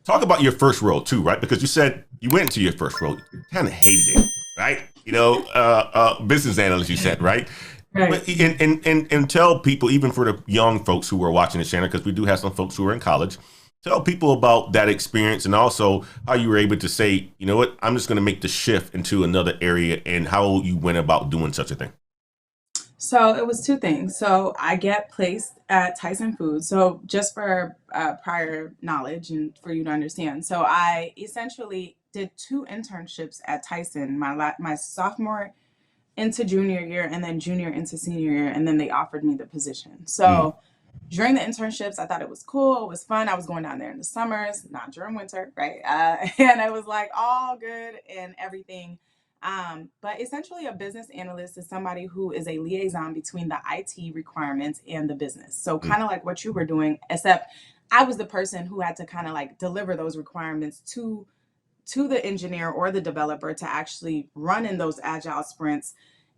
talk about your first role too, right? Because you said you went into your first role, you kind of hated it, right? Business analyst, you said, right? Right. But and tell people, even for the young folks who are watching this channel, because we do have some folks who are in college, tell people about that experience and also how you were able to say, you know what, I'm just going to make the shift into another area, and how you went about doing such a thing. So it was two things. So I get placed at Tyson Foods. So just for prior knowledge and for you to understand. So I essentially did two internships at Tyson, my sophomore into junior year and then junior into senior year. And then they offered me the position. Mm, So during the internships, I thought it was cool. It was fun. I was going down there in the summers, not during winter, right? And it was like all good and everything. But essentially, a business analyst is somebody who is a liaison between the IT requirements and the business. So, mm, kind of like what you were doing, except I was the person who had to kind of like deliver those requirements to the engineer or the developer to actually run in those agile sprints.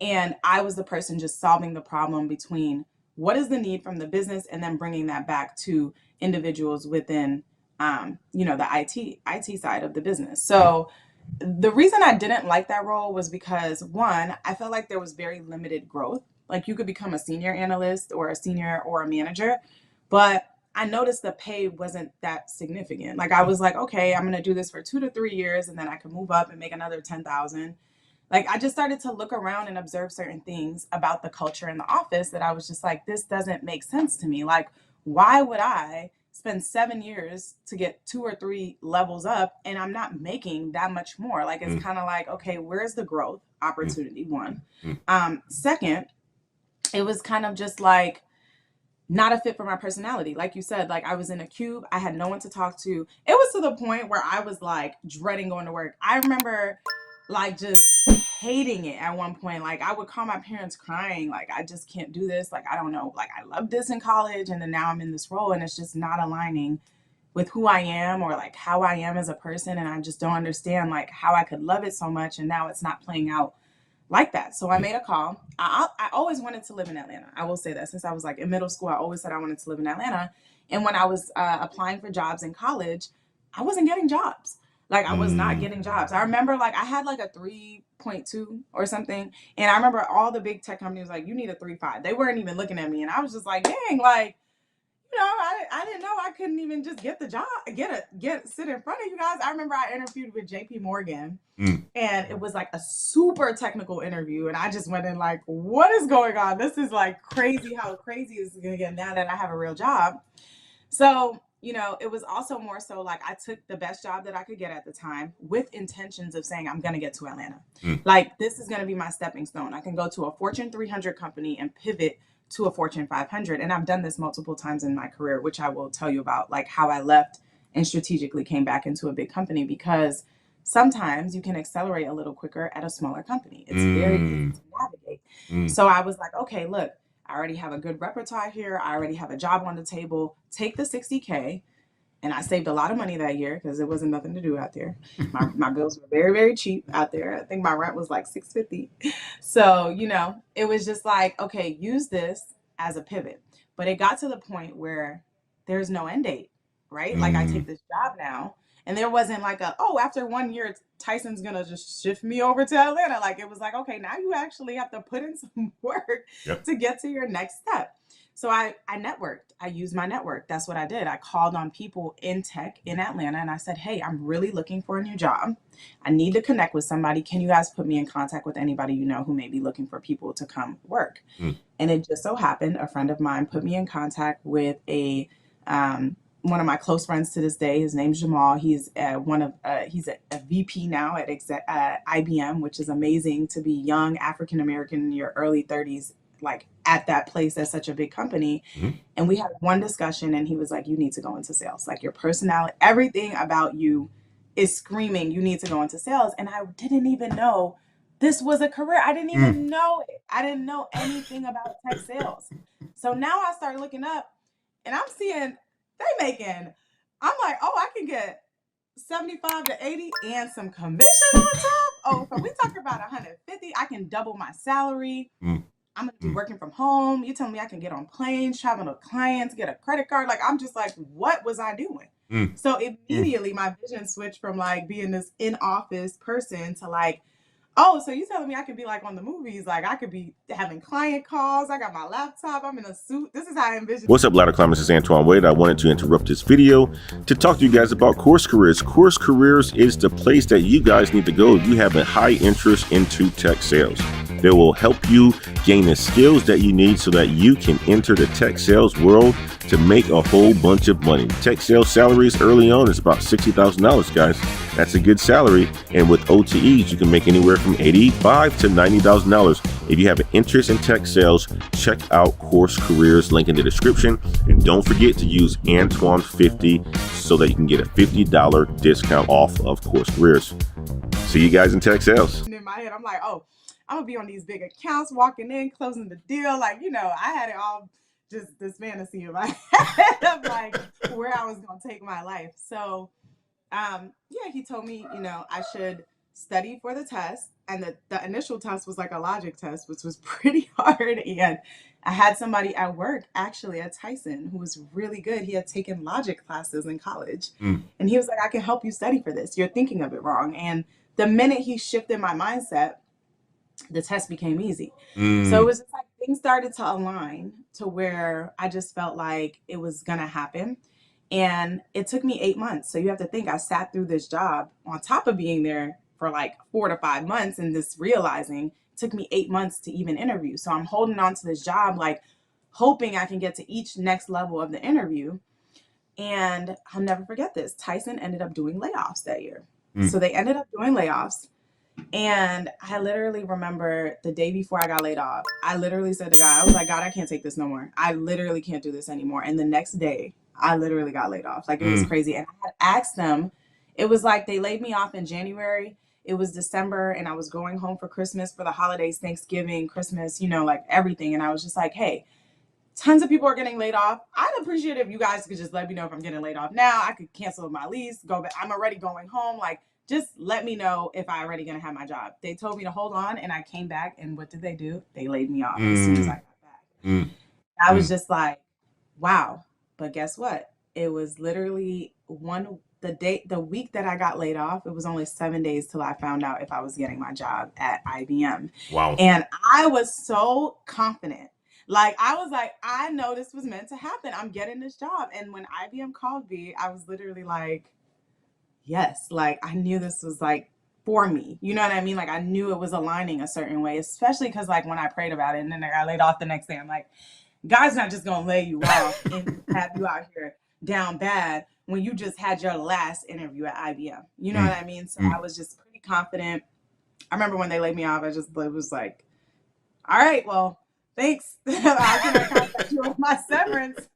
And I was the person just solving the problem between what is the need from the business and then bringing that back to individuals within, the IT side of the business. mm, So the reason I didn't like that role was because one, I felt like there was very limited growth. Like you could become a senior analyst or a senior or a manager, but I noticed the pay wasn't that significant. Like I mm, was like, okay, I'm gonna do this for 2 to 3 years and then I can move up and make another 10,000. Like I just started to look around and observe certain things about the culture in the office that I was just like, this doesn't make sense to me. Like, why would I spend 7 years to get 2 or 3 levels up and I'm not making that much more? Like it's mm, kind of like, okay, where's the growth mm, opportunity? One. mm, Second, it was kind of just like not a fit for my personality. Like you said, like I was in a cube, I had no one to talk to. It was to the point where I was like dreading going to work. I remember like just hating it at one point. Like I would call my parents crying, like I just can't do this. Like I don't know. Like I loved this in college and then now I'm in this role and it's just not aligning with who I am or like how I am as a person, and I just don't understand like how I could love it so much and now it's not playing out like that. So I mm, made a call. I always wanted to live in Atlanta. I will say that since I was like in middle school, I always said I wanted to live in Atlanta. And when I was applying for jobs in college, I wasn't getting jobs. Like I was not mm, getting jobs. I remember like I had like a 3.2 or something. And I remember all the big tech companies like, you need a 3.5. They weren't even looking at me. And I was just like, dang, like, I didn't know I couldn't even just get the job, sit in front of you guys. I remember I interviewed with JP Morgan mm, and it was like a super technical interview. And I just went in like, what is going on? This is like crazy how crazy this is going to get now that I have a real job. So, it was also more so like I took the best job that I could get at the time with intentions of saying I'm going to get to Atlanta. mm, Like this is going to be my stepping stone. I can go to a Fortune 300 company and pivot to a Fortune 500. And I've done this multiple times in my career, which I will tell you about, like how I left and strategically came back into a big company because sometimes you can accelerate a little quicker at a smaller company. It's very easy mm, to navigate. mm, So I was like, okay, look, I already have a good repertoire here. I already have a job on the table. Take the 60K. And I saved a lot of money that year because there wasn't nothing to do out there. My bills were very, very cheap out there. I think my rent was like 650. So, it was just like, okay, use this as a pivot. But it got to the point where there's no end date, right? Like I take mm, this job now and there wasn't like after 1 year, Tyson's gonna just shift me over to Atlanta. Like it was like, okay, now you actually have to put in some work yep. to get to your next step. So I networked. I used my network. That's what I did. I called on people in tech in Atlanta and I said, hey, I'm really looking for a new job. I need to connect with somebody. Can you guys put me in contact with anybody you know who may be looking for people to come work? Mm, And it just so happened a friend of mine put me in contact with one of my close friends to this day. His name's Jamal. He's he's a VP now at IBM, which is amazing to be young African American in your early 30s, like at that place at such a big company. mm, And we had one discussion, and he was like, "You need to go into sales. Like your personality, everything about you is screaming you need to go into sales." And I didn't even know this was a career. I didn't mm, even know it. I didn't know anything about tech sales. So now I started looking up and I'm seeing they making, I'm like, oh, I can get 75 to 80 and some commission on top. Oh, so we talking about 150. I can double my salary. mm, I'm gonna be mm, working from home. You telling me I can get on planes, travel to clients, get a credit card. Like I'm just like, what was I doing? So Mm. immediately my vision switched from like being this in office person to like, oh, so you telling me I could be like on the movies? Like I could be having client calls. I got my laptop. I'm in a suit. This is how I envision. What's up, Ladder Climbers? This is Antoine Wade. I wanted to interrupt this video to talk to you guys about Course Careers. Course Careers is the place that you guys need to go if you have a high interest into tech sales. They will help you gain the skills that you need so that you can enter the tech sales world to make a whole bunch of money. Tech sales salaries early on is about $60,000, guys. That's a good salary. And with OTEs, you can make anywhere from $85,000 to $90,000. If you have an interest in tech sales, check out Course Careers, link in the description. And don't forget to use Antoine50 so that you can get a $50 discount off of Course Careers. See you guys in tech sales. In my head, I'm like, oh, I'm gonna be on these big accounts, walking in, closing the deal. Like, you know, I had it all just this fantasy in my head of like where I was gonna take my life. So yeah, he told me, you know, I should study for the test. And the initial test was like a logic test, which was pretty hard. And I had somebody at work, actually at Tyson, who was really good. He had taken logic classes in college. And he was like, I can help you study for this. You're thinking of it wrong. And the minute he shifted my mindset, the test became easy. So it was just like things started to align to where I just felt like it was going to happen. And it took me 8 months. So you have to think I sat through this job on top of being there for like 4 to 5 months and this realizing it took me 8 months to even interview. So I'm holding on to this job, like hoping I can get to each next level of the interview. And I'll never forget this. Tyson ended up doing layoffs that year. So they ended up doing layoffs. And I literally remember the day before I got laid off, I literally said to God, I was like, God, I can't take this no more. I literally can't do this anymore. And the next day, I literally got laid off. Like it was crazy. And I had asked them, it was like they laid me off in January. It was December and I was going home for Christmas, for the holidays, Thanksgiving, Christmas, you know, like everything. And I was just like, hey, tons of people are getting laid off. I'd appreciate it if you guys could just let me know if I'm getting laid off now. I could cancel my lease, go back. I'm already going home. Like, just let me know if I already gonna have my job. They told me to hold on, and I came back. And what did they do? They laid me off as soon as I got back. I was just like, wow. But guess what? It was literally the week that I got laid off. It was only 7 days till I found out if I was getting my job at IBM. Wow. And I was so confident. Like, I was like, I know this was meant to happen. I'm getting this job. And when IBM called me, I was literally like, yes, like I knew this was like for me. You know what I mean? Like I knew it was aligning a certain way, especially because like when I prayed about it and then I got laid off the next day, I'm like, God's not just gonna lay you off and have you out here down bad when you just had your last interview at IBM. You know what I mean? So I was just pretty confident. I remember when they laid me off, it was like, all right, well, thanks. I can contact you with my severance.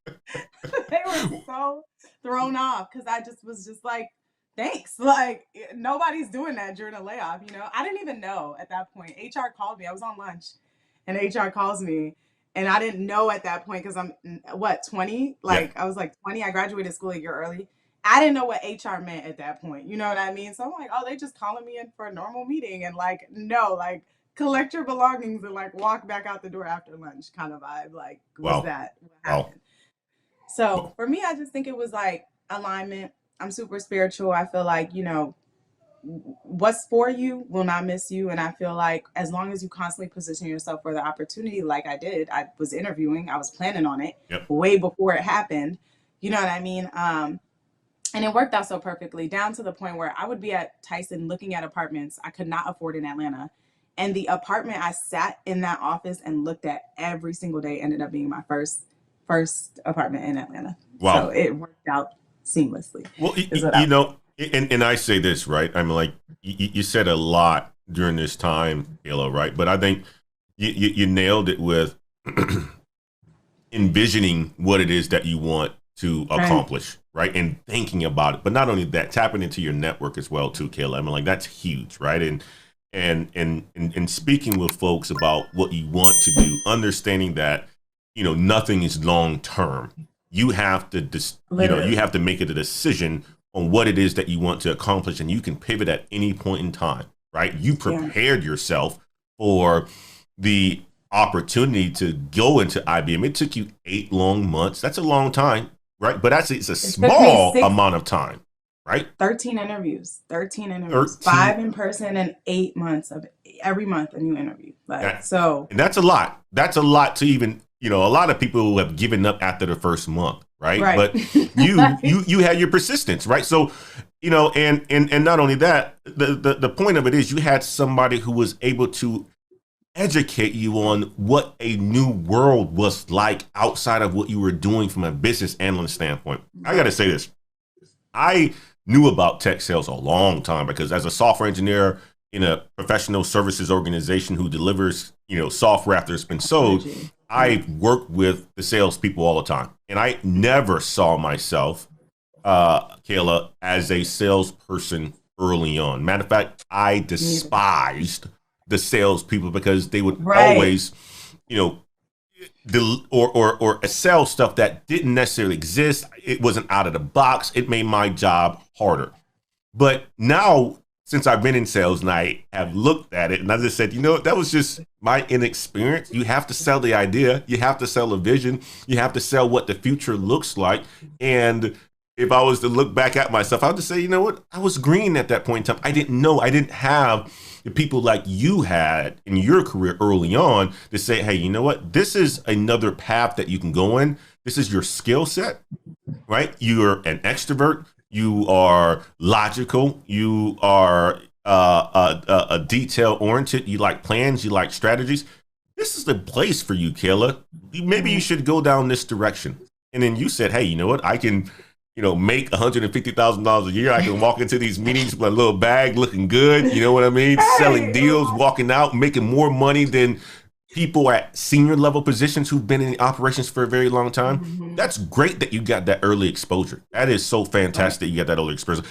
They were so thrown off because I just was just like, thanks. Like nobody's doing that during a layoff, you know? I didn't even know at that point. HR called me. I was on lunch and HR calls me and I didn't know at that point because I'm 20? Like I was like 20. I graduated school a year early. I didn't know what HR meant at that point. You know what I mean? So I'm like, oh, they just calling me in for a normal meeting and like, no, like collect your belongings and like walk back out the door after lunch kind of vibe. Like, was that what happened? So for me, I just think it was like alignment. I'm super spiritual. I feel like, you know, what's for you will not miss you. And I feel like as long as you constantly position yourself for the opportunity, like I did, I was interviewing, I was planning on it way before it happened. You know what I mean? And it worked out so perfectly down to the point where I would be at Tyson looking at apartments I could not afford in Atlanta. And the apartment I sat in that office and looked at every single day ended up being my first apartment in Atlanta. Wow. So it worked out seamlessly. Well, you know, and I say this, right? I'm like, you said a lot during this time, Kayla, right? But I think you nailed it with envisioning what it is that you want to accomplish, right? And thinking about it. But not only that, tapping into your network as well, too, Kayla. I mean, like, that's huge, right? And speaking with folks about what you want to do, understanding that, you know, nothing is long term. You have to you have to make it a decision on what it is that you want to accomplish, and you can pivot at any point in time, right? You prepared yourself for the opportunity to go into IBM. It took you 8 long months. That's a long time right? But it's a It took me small amount of time, right? 13 interviews, 13 interviews, 13. 5 in person and 8 months of every month a new interview. Like, Yeah. so And that's a lot. That's a lot to even, a lot of people have given up after the first month, right? right. But you had your persistence, right? So, and not only that, the point of it is you had somebody who was able to educate you on what a new world was like outside of what you were doing from a business analyst standpoint. I got to say this. I knew about tech sales a long time because as a software engineer in a professional services organization who delivers, software after it's been sold, I worked with the salespeople all the time. And I never saw myself, Kayla, as a salesperson early on. Matter of fact, I despised the salespeople because they would always, or sell stuff that didn't necessarily exist. It wasn't out of the box. It made my job harder. But now, since I've been in sales and I have looked at it, and I just said, that was just my inexperience. You have to sell the idea. You have to sell a vision. You have to sell what the future looks like. And if I was to look back at myself, I would just say, you know what? I was green at that point in time. I didn't know. I didn't have the people like you had in your career early on to say, hey, you know what? This is another path that you can go in. This is your skill set, right? You're an extrovert. You are logical. You are a detail oriented. You like plans. You like strategies. This is the place for you, Kayla. Maybe you should go down this direction. And then you said, hey, you know what? I can, make $150,000 a year. I can walk into these meetings with a little bag looking good. You know what I mean? Selling deals, walking out, making more money than people at senior level positions who've been in operations for a very long time. That's great that you got that early exposure. That is so fantastic. You got that early exposure.